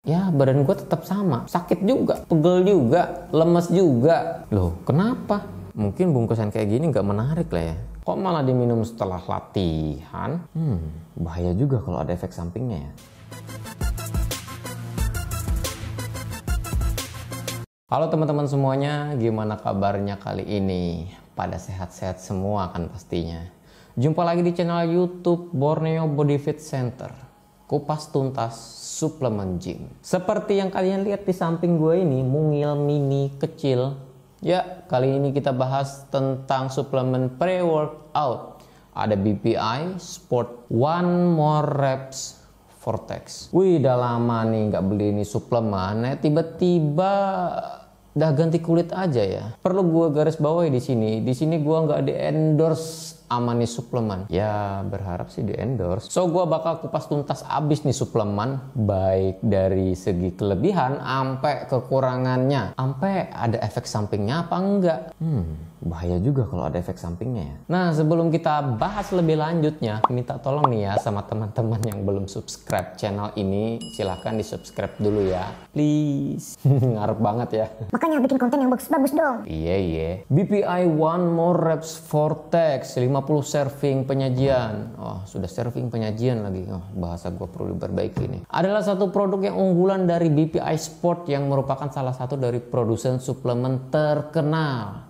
Ya badan gue tetap sama, sakit juga, pegel juga, lemes juga. Loh kenapa? Mungkin bungkusan kayak gini nggak menarik lah ya. Kok malah diminum setelah latihan? Bahaya juga kalau ada efek sampingnya ya. Halo teman-teman semuanya, gimana kabarnya kali ini? Pada sehat-sehat semua kan pastinya. Jumpa lagi di channel YouTube Borneo Body Fit Center. Kupas tuntas suplemen gym. Seperti yang kalian lihat di samping gue ini, mungil mini kecil. Ya, kali ini kita bahas tentang suplemen pre-workout. Ada BPI Sport One More Reps Vortex. Wih, udah lama nih nggak beli ini suplemen. Nah, tiba-tiba udah ganti kulit aja ya. Perlu gue garis bawahi di sini. Di sini gue nggak di endorse sama nih suplemen. Ya berharap sih di endorse. So gue bakal kupas tuntas abis nih suplemen, baik dari segi kelebihan sampai kekurangannya, sampai ada efek sampingnya apa enggak. Bahaya juga kalau ada efek sampingnya ya. Nah sebelum kita bahas lebih lanjutnya, minta tolong nih ya sama teman-teman yang belum subscribe channel ini, silahkan di subscribe dulu ya, please. Ngarep banget ya. Makanya bikin konten yang bagus-bagus dong. Iya. BPI One More Reps Vortex 50 serving penyajian. Oh, sudah serving penyajian lagi. Oh, bahasa gue perlu diperbaiki nih. Adalah satu produk yang unggulan dari BPI Sport yang merupakan salah satu dari produsen suplemen terkenal.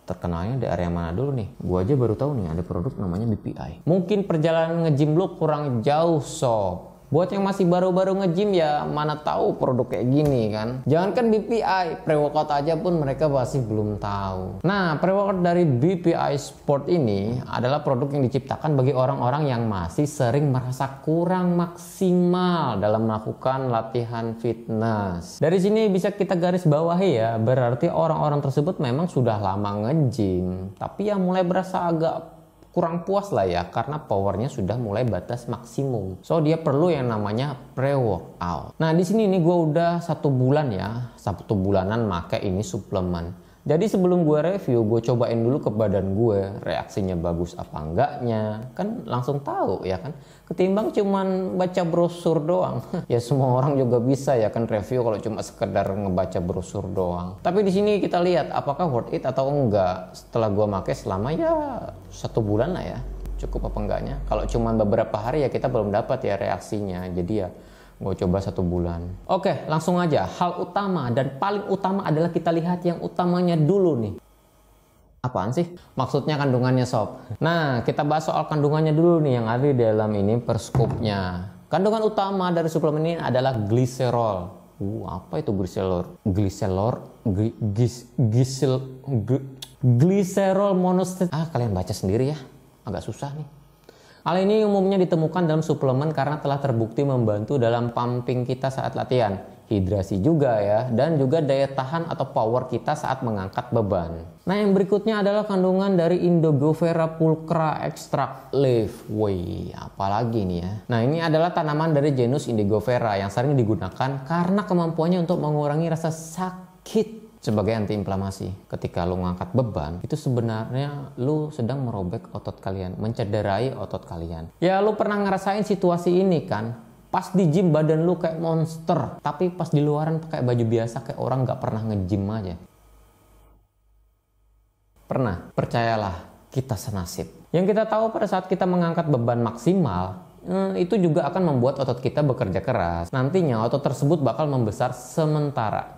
Terkenalnya di area mana dulu nih? Gue aja baru tahu nih ada produk namanya BPI. Mungkin perjalanan nge-gym lu kurang jauh sob. Buat yang masih baru-baru nge-gym ya mana tahu produk kayak gini kan. Jangankan BPI, pre-workout aja pun mereka masih belum tahu. Nah, pre-workout dari BPI Sport ini adalah produk yang diciptakan bagi orang-orang yang masih sering merasa kurang maksimal dalam melakukan latihan fitness. Dari sini bisa kita garis bawahi ya, berarti orang-orang tersebut memang sudah lama nge-gym, tapi ya mulai berasa agak kurang puas lah ya, karena powernya sudah mulai batas maksimum. So dia perlu yang namanya pre-workout. Nah di sini nih gue udah 1 bulan ya, 1 bulanan make ini suplemen. Jadi sebelum gue review, gue cobain dulu ke badan gue, reaksinya bagus apa enggaknya, kan langsung tahu ya kan. Ketimbang cuman baca brosur doang, ya semua orang juga bisa ya kan review kalau cuma sekedar ngebaca brosur doang. Tapi di sini kita lihat apakah worth it atau enggak. Setelah gue pakai selama ya 1 bulan lah ya, cukup apa enggaknya. Kalau cuma beberapa hari ya kita belum dapat ya reaksinya. Jadi ya gue coba 1 bulan. Oke, langsung aja. Hal utama dan paling utama adalah kita lihat yang utamanya dulu nih. Apaan sih? Maksudnya kandungannya sob. Nah, kita bahas soal kandungannya dulu nih yang ada di dalam ini per scoop-nya. Kandungan utama dari suplemen ini adalah gliserol. Apa itu gliserol? Gliserol monoset. Kalian baca sendiri ya. Agak susah nih. Hal ini umumnya ditemukan dalam suplemen karena telah terbukti membantu dalam pumping kita saat latihan, hidrasi juga ya, dan juga daya tahan atau power kita saat mengangkat beban. Nah yang berikutnya adalah kandungan dari Indigofera pulchra extract leaf. Wih, apalagi nih ya. Nah ini adalah tanaman dari genus Indigofera yang sering digunakan karena kemampuannya untuk mengurangi rasa sakit sebagai antiinflamasi. Ketika lu ngangkat beban, itu sebenarnya lu sedang merobek otot kalian, mencederai otot kalian. Ya lu pernah ngerasain situasi ini kan? Pas di gym badan lu kayak monster, tapi pas di luaran pakai baju biasa kayak orang nggak pernah nge-gym aja. Pernah? Percayalah, kita senasib. Yang kita tahu pada saat kita mengangkat beban maksimal, itu juga akan membuat otot kita bekerja keras. Nantinya otot tersebut bakal membesar sementara.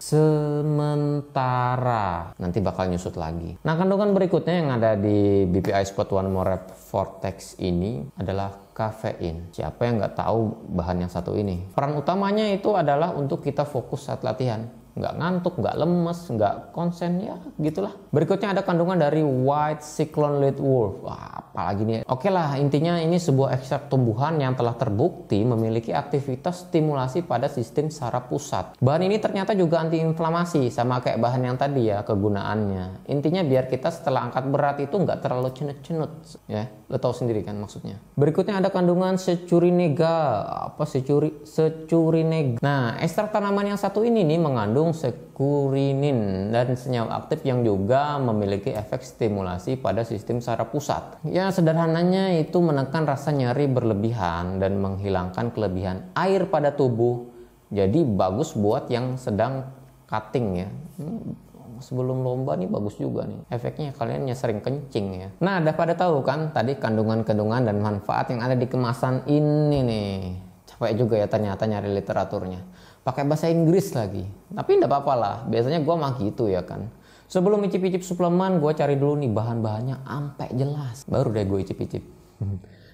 Nanti bakal nyusut lagi. Nah kandungan berikutnya yang ada di BPI Sport One More Rep Vortex ini adalah kafein. Siapa yang nggak tahu bahan yang satu ini? Peran utamanya itu adalah untuk kita fokus saat latihan. Nggak ngantuk, nggak lemes, nggak konsen, ya gitulah. Berikutnya ada kandungan dari white cyclone leaf wolf. Wah, apalagi nih. Oke lah, intinya ini sebuah ekstrak tumbuhan yang telah terbukti memiliki aktivitas stimulasi pada sistem saraf pusat. Bahan ini ternyata juga antiinflamasi, sama kayak bahan yang tadi ya kegunaannya. Intinya biar kita setelah angkat berat itu nggak terlalu cenut-cenut, ya. Lo tahu sendiri kan maksudnya. Berikutnya ada kandungan securinega. Securinega. Nah, ekstrak tanaman yang satu ini nih mengandung sekurinin dan senyawa aktif yang juga memiliki efek stimulasi pada sistem saraf pusat. Ya sederhananya itu menekan rasa nyeri berlebihan dan menghilangkan kelebihan air pada tubuh Jadi bagus buat yang sedang cutting ya. Sebelum lomba nih bagus juga nih. Efeknya kalian sering kencing ya. Nah, udah pada tahu kan tadi kandungan-kandungan dan manfaat yang ada di kemasan ini nih. Capek juga ya ternyata nyari literaturnya. Pakai bahasa Inggris lagi. Tapi enggak apa-apa lah. Biasanya gua mah gitu ya kan. Sebelum icip-icip suplemen, gua cari dulu nih bahan-bahannya sampai jelas. Baru deh gue icip-icip.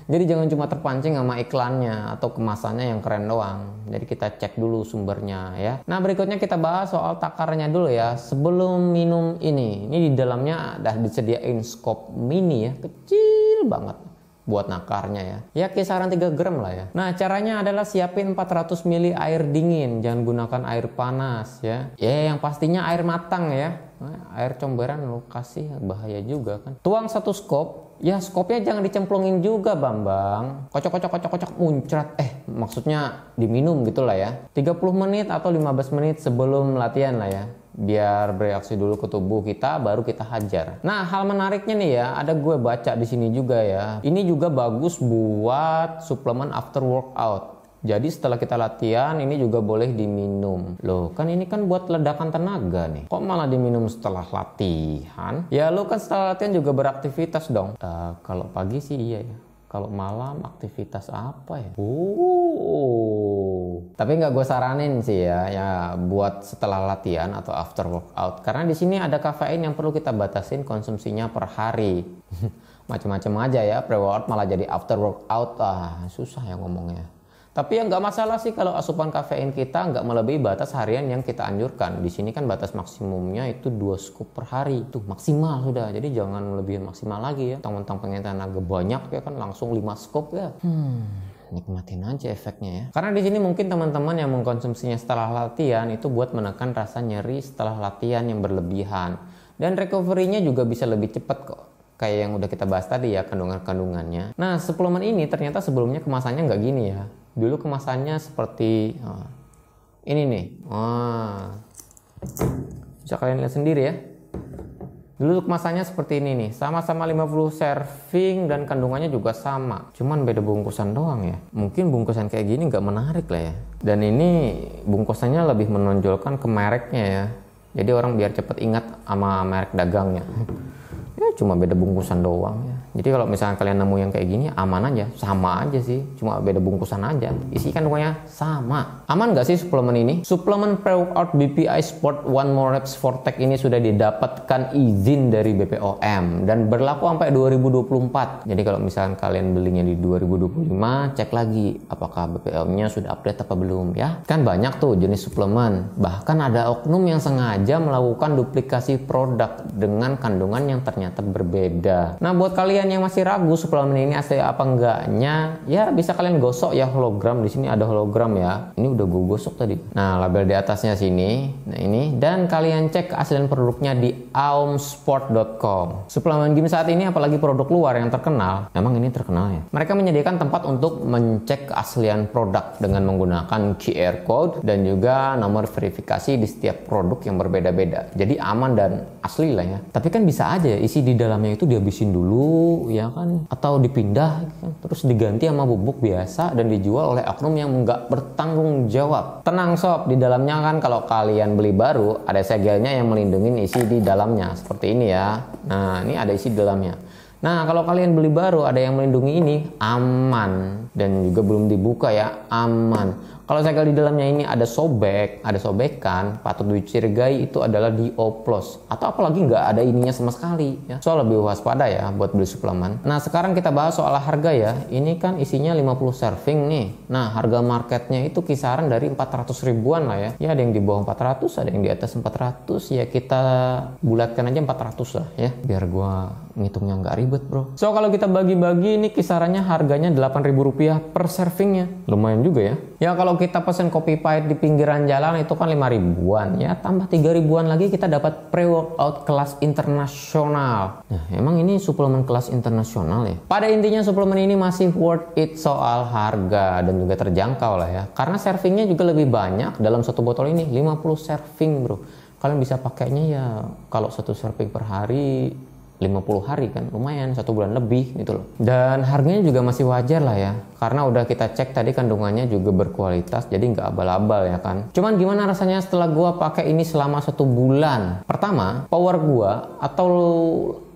Jadi jangan cuma terpancing sama iklannya atau kemasannya yang keren doang. Jadi kita cek dulu sumbernya ya. Nah, berikutnya kita bahas soal takarnya dulu ya. Sebelum minum ini di dalamnya udah disediain scoop mini ya, kecil banget buat nakarnya ya. Ya kisaran 3 gram lah ya. Nah, caranya adalah siapin 400 ml air dingin, jangan gunakan air panas ya. Ya yang pastinya air matang ya. Nah, air comberan lo kasih bahaya juga kan. Tuang 1 scoop. Ya skopnya jangan dicemplungin juga Bambang. Kocok muncrat. Maksudnya diminum gitu lah ya. 30 menit atau 15 menit sebelum latihan lah ya. Biar bereaksi dulu ke tubuh kita, baru kita hajar. Nah, hal menariknya nih ya, ada gue baca di sini juga ya. Ini juga bagus buat suplemen after workout. Jadi setelah kita latihan ini juga boleh diminum. Loh, kan ini kan buat ledakan tenaga nih. Kok malah diminum setelah latihan? Ya lo kan setelah latihan juga beraktivitas dong. Kalau pagi sih iya ya. Kalau malam aktivitas apa ya? Tapi nggak gue saranin sih ya buat setelah latihan atau after workout. Karena di sini ada kafein yang perlu kita batasin konsumsinya per hari. Macam-macam aja ya, pre-workout malah jadi after workout. Susah ya ngomongnya. Tapi ya nggak masalah sih kalau asupan kafein kita nggak melebihi batas harian yang kita anjurkan. Di sini kan batas maksimumnya itu 2 scoop per hari. Tuh maksimal sudah. Jadi jangan melebihi maksimal lagi ya. Mentang-mentang pengen tenaga banyak ya kan langsung 5 scoop ya. Nikmatin aja efeknya ya. Karena di sini mungkin teman-teman yang mengkonsumsinya setelah latihan itu buat menekan rasa nyeri setelah latihan yang berlebihan. Dan recovery-nya juga bisa lebih cepat kok. Kayak yang udah kita bahas tadi ya, kandungan-kandungannya. Nah, suplemen ini ternyata sebelumnya kemasannya nggak gini ya. Dulu kemasannya seperti ini nih. Bisa kalian lihat sendiri ya. Dulu kemasannya seperti ini nih. Sama-sama 50 serving dan kandungannya juga sama. Cuman beda bungkusan doang ya. Mungkin bungkusan kayak gini nggak menarik lah ya. Dan ini bungkusannya lebih menonjolkan ke mereknya ya. Jadi orang biar cepet ingat sama merek dagangnya. Ya cuma beda bungkusan doang ya. Jadi kalau misalnya kalian nemu yang kayak gini aman aja, sama aja sih, cuma beda bungkusan aja. Isi kandungannya sama. Aman nggak sih suplemen ini? Suplemen pre-workout BPI Sport One More Reps Fortec ini sudah didapatkan izin dari BPOM dan berlaku sampai 2024. Jadi kalau misalnya kalian belinya di 2025, cek lagi apakah BPOM-nya sudah update apa belum ya. Kan banyak tuh jenis suplemen. Bahkan ada oknum yang sengaja melakukan duplikasi produk dengan kandungan yang ternyata berbeda. Nah, buat kalian yang masih ragu suplemen ini asli apa enggaknya, ya bisa kalian gosok ya hologram. Di sini ada hologram ya. Ini udah gue gosok tadi. Nah, label di atasnya sini. Nah, ini dan kalian cek keaslian produknya di aumsport.com. Suplemen gym saat ini apalagi produk luar yang terkenal, memang ini terkenal ya. Mereka menyediakan tempat untuk mencek keaslian produk dengan menggunakan QR code dan juga nomor verifikasi di setiap produk yang berbeda-beda. Jadi aman dan asli lah ya. Tapi kan bisa aja isi di dalamnya itu dihabisin dulu ya kan, atau dipindah terus diganti sama bubuk biasa dan dijual oleh oknum yang nggak bertanggung jawab. Tenang sob, di dalamnya kan kalau kalian beli baru ada segelnya yang melindungi isi di dalamnya seperti ini ya. Nah, ini ada isi di dalamnya. Nah, kalau kalian beli baru ada yang melindungi ini, aman dan juga belum dibuka ya, aman. Kalau segel di dalamnya ini ada sobek, ada sobekan, patut dicurigai itu adalah dioplos atau apalagi nggak ada ininya sama sekali ya. So lebih waspada ya buat beli suplemen. Nah, sekarang kita bahas soal harga ya. Ini kan isinya 50 serving nih. Nah, harga marketnya itu kisaran dari 400 ribuan lah ya. Ya ada yang di bawah 400, ada yang di atas 400. Ya kita bulatkan aja 400 lah ya. Biar gua ngitungnya nggak ribet bro. So kalau kita bagi-bagi ini kisarannya harganya Rp8.000 per servingnya. Lumayan juga ya. Ya kalau kita pesen kopi pahit di pinggiran jalan itu kan 5 ribuan ya, tambah 3 ribuan lagi kita dapat pre-workout kelas internasional. Nah, emang ini suplemen kelas internasional ya. Pada intinya suplemen ini masih worth it soal harga dan juga terjangkau lah ya. Karena servingnya juga lebih banyak dalam satu botol ini, 50 serving bro. Kalian bisa pakainya ya kalau satu serving per hari 50 hari kan, lumayan 1 bulan lebih gitu loh. Dan harganya juga masih wajar lah ya, karena udah kita cek tadi kandungannya juga berkualitas, jadi nggak abal-abal ya kan. Cuman gimana rasanya setelah gua pakai ini selama 1 bulan? Pertama, power gua atau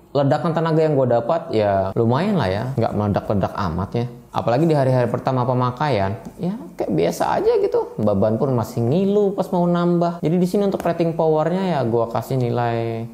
ledakan tenaga yang gue dapat ya lumayan lah ya, nggak meledak-ledak amat ya. Apalagi di hari-hari pertama pemakaian, ya kayak biasa aja gitu. Beban pun masih ngilu pas mau nambah. Jadi di sini untuk rating powernya ya gue kasih nilai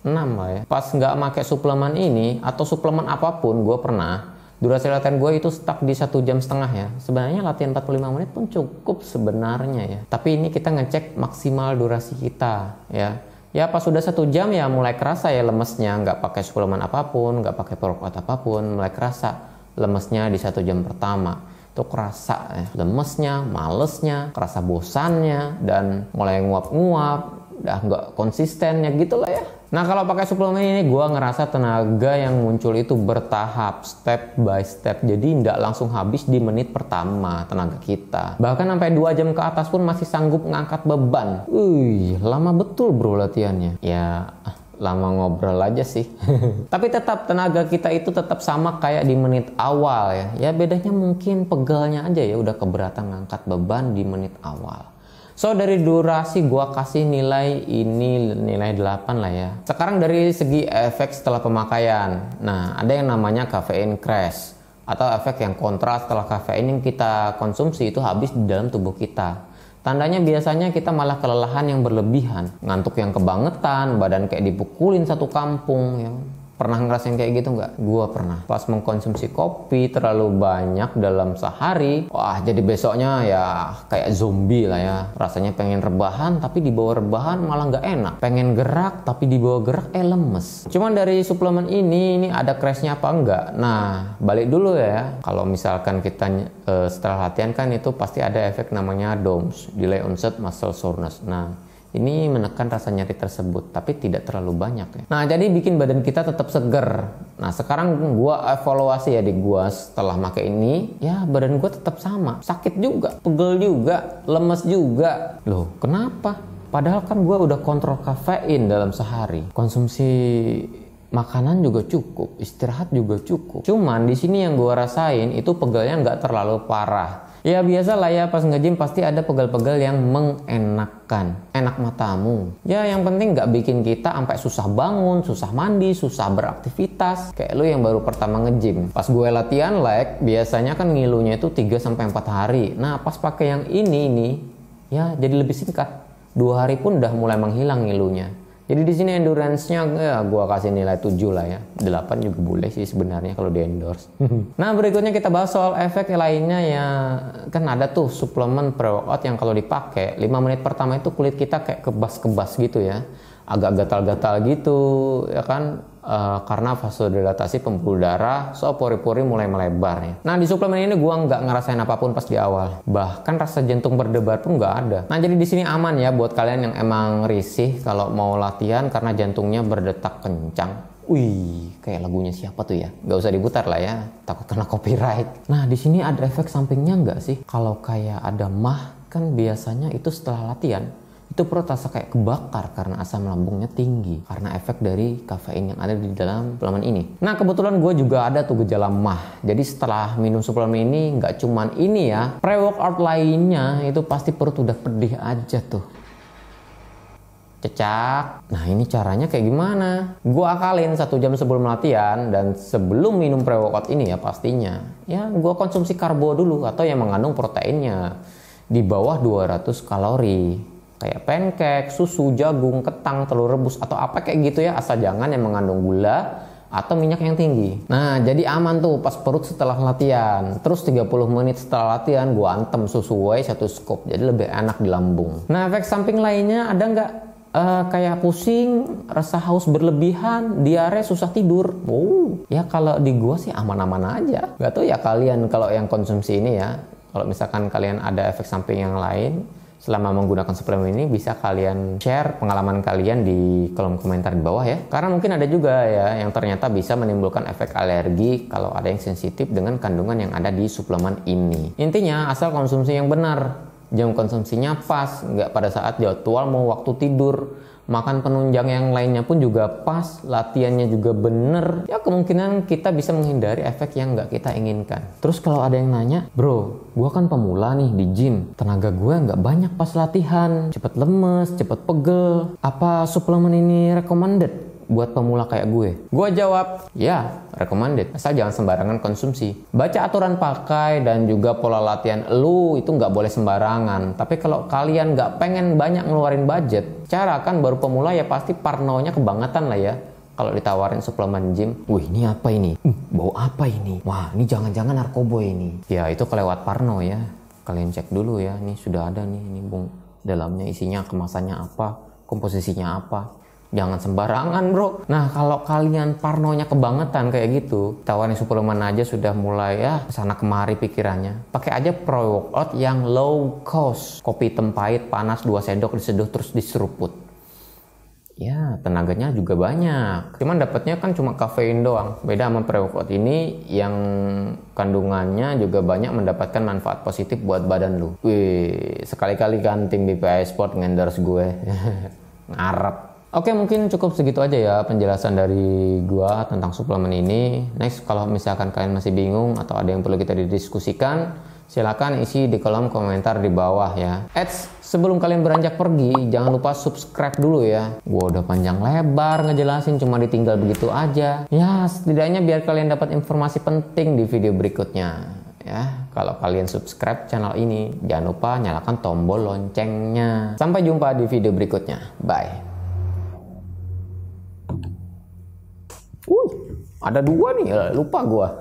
6 lah ya. Pas nggak pakai suplemen ini atau suplemen apapun, gue pernah durasi latihan gue itu stuck di 1,5 jam ya. Sebenarnya latihan 45 menit pun cukup sebenarnya ya. Tapi ini kita ngecek maksimal durasi kita ya. Ya pas sudah 1 jam ya mulai kerasa ya lemesnya, nggak pakai suplemen apapun, nggak pakai pre-workout apapun, mulai kerasa lemesnya di 1 jam pertama. Itu kerasa ya, lemesnya, malesnya, kerasa bosannya, dan mulai nguap-nguap, udah nggak konsistennya gitu lah ya. Nah kalau pakai suplemen ini gue ngerasa tenaga yang muncul itu bertahap, step by step. Jadi nggak langsung habis di menit pertama tenaga kita. Bahkan sampai 2 jam ke atas pun masih sanggup ngangkat beban. Lama betul bro latihannya. Ya lama ngobrol aja sih. Tapi tetap tenaga kita itu tetap sama kayak di menit awal ya. Ya bedanya mungkin pegalnya aja ya, udah keberatan ngangkat beban di menit awal. So dari durasi gua kasih nilai ini nilai 8 lah ya. Sekarang dari segi efek setelah pemakaian. Nah ada yang namanya caffeine crash atau efek yang kontra setelah kafein yang kita konsumsi itu habis di dalam tubuh kita. Tandanya biasanya kita malah kelelahan yang berlebihan, ngantuk yang kebangetan, badan kayak dipukulin satu kampung ya. Pernah ngerasain kayak gitu nggak? Gua pernah. Pas mengkonsumsi kopi terlalu banyak dalam sehari, wah jadi besoknya ya kayak zombie lah ya. Rasanya pengen rebahan, tapi di bawah rebahan malah nggak enak. Pengen gerak, tapi di bawah gerak lemes. Cuman dari suplemen ini ada crashnya apa enggak? Nah, balik dulu ya. Kalau misalkan kita setelah latihan kan itu pasti ada efek namanya DOMS, Delay Onset Muscle Soreness. Nah, ini menekan rasa nyeri tersebut, tapi tidak terlalu banyak ya. Nah, jadi bikin badan kita tetap seger. Nah, sekarang gua evaluasi ya di gua setelah pakai ini, ya badan gua tetap sama. Sakit juga, pegel juga, lemes juga. Loh, kenapa? Padahal kan gua udah kontrol kafein dalam sehari. Konsumsi makanan juga cukup, istirahat juga cukup. Cuman di sini yang gua rasain itu pegelnya nggak terlalu parah. Ya biasa lah ya, pas nge-gym pasti ada pegal-pegal yang mengenakan, enak matamu. Ya yang penting nggak bikin kita sampai susah bangun, susah mandi, susah beraktivitas. Kayak lu yang baru pertama nge-gym. Pas gue latihan leg, biasanya kan ngilunya itu 3-4 hari. Nah pas pakai yang ini ya jadi lebih singkat. 2 hari pun udah mulai menghilang ngilunya. Jadi di sini endurance-nya ya gua kasih nilai 7 lah ya. 8 juga boleh sih sebenarnya kalau di endorse. Nah, berikutnya kita bahas soal efek lainnya ya. Kan ada tuh suplemen pre-workout yang kalau dipakai 5 menit pertama itu kulit kita kayak kebas-kebas gitu ya. Agak gatal-gatal gitu ya kan. Karena vasodilatasi pembuluh darah, so pori-pori mulai melebar ya. Nah di suplemen ini gua nggak ngerasain apapun pas di awal, bahkan rasa jantung berdebar pun nggak ada. Nah jadi di sini aman ya buat kalian yang emang risih kalau mau latihan karena jantungnya berdetak kencang. Wih, kayak lagunya siapa tuh ya? Gak usah diputar lah ya, takut kena copyright. Nah di sini ada efek sampingnya nggak sih? Kalau kayak ada mah kan biasanya itu setelah latihan. Itu perut rasa kayak kebakar karena asam lambungnya tinggi karena efek dari kafein yang ada di dalam suplemen ini. Nah kebetulan gue juga ada tuh gejala mah. Jadi setelah minum suplemen ini nggak cuman ini ya, pre-workout lainnya itu pasti perut udah pedih aja tuh. Cecak. Nah ini caranya kayak gimana? Gue akalin 1 jam sebelum latihan dan sebelum minum pre-workout ini ya pastinya. Ya gue konsumsi karbo dulu atau yang mengandung proteinnya di bawah 200 kalori. Kayak pancake, susu, jagung, ketang, telur rebus, atau apa kayak gitu ya. Asal jangan yang mengandung gula atau minyak yang tinggi. Nah, jadi aman tuh pas perut setelah latihan. Terus 30 menit setelah latihan, gua antem susu whey 1 scoop. Jadi lebih enak di lambung. Nah, efek samping lainnya ada nggak? Kayak pusing, rasa haus berlebihan, diare, susah tidur. Ya kalau di gua sih aman-aman aja. Gak tau ya kalian kalau yang konsumsi ini ya. Kalau misalkan kalian ada efek samping yang lain, selama menggunakan suplemen ini bisa kalian share pengalaman kalian di kolom komentar di bawah ya. Karena mungkin ada juga ya yang ternyata bisa menimbulkan efek alergi kalau ada yang sensitif dengan kandungan yang ada di suplemen ini. Intinya asal konsumsi yang benar. jam konsumsinya pas, nggak pada saat jadwal mau waktu tidur. Makan penunjang yang lainnya pun juga pas, latihannya juga bener. Ya kemungkinan kita bisa menghindari efek yang nggak kita inginkan. Terus kalau ada yang nanya, bro, gua kan pemula nih di gym. Tenaga gue nggak banyak pas latihan. Cepet lemes, cepet pegel. Apa suplemen ini recommended buat pemula kayak gue? Gue jawab, ya recommended, asal jangan sembarangan konsumsi. Baca aturan pakai dan juga pola latihan lu itu nggak boleh sembarangan. Tapi kalau kalian nggak pengen banyak ngeluarin budget, cara kan baru pemula ya pasti parnonya kebangetan lah ya. Kalau ditawarin suplemen gym, wih ini apa ini? Bau apa ini? Wah ini jangan-jangan narkoba ini. Ya itu kelewat parno ya. Kalian cek dulu ya, ini sudah ada nih, ini bung. Dalamnya isinya kemasannya apa, komposisinya apa. Jangan sembarangan bro. Nah kalau kalian parnonya kebangetan kayak gitu, tawarin suplemen aja sudah mulai ya kesana kemari pikirannya. Pakai aja pre-workout yang low cost. Kopi hitam pahit panas 2 sendok diseduh terus diseruput. Ya tenaganya juga banyak. Cuman dapatnya kan cuma kafein doang. Beda sama pre-workout ini yang kandungannya juga banyak mendapatkan manfaat positif buat badan lu. Wih sekali-kali kan tim BPI Sport ngendorse gue. Ngarep. Oke mungkin cukup segitu aja ya penjelasan dari gua tentang suplemen ini. Next kalau misalkan kalian masih bingung atau ada yang perlu kita didiskusikan, silakan isi di kolom komentar di bawah ya. Sebelum kalian beranjak pergi, jangan lupa subscribe dulu ya. Gua udah panjang lebar ngejelasin, cuma ditinggal begitu aja. Ya setidaknya biar kalian dapat informasi penting di video berikutnya. Ya, kalau kalian subscribe channel ini, jangan lupa nyalakan tombol loncengnya. Sampai jumpa di video berikutnya. Bye. Ada 2 nih, lupa gua.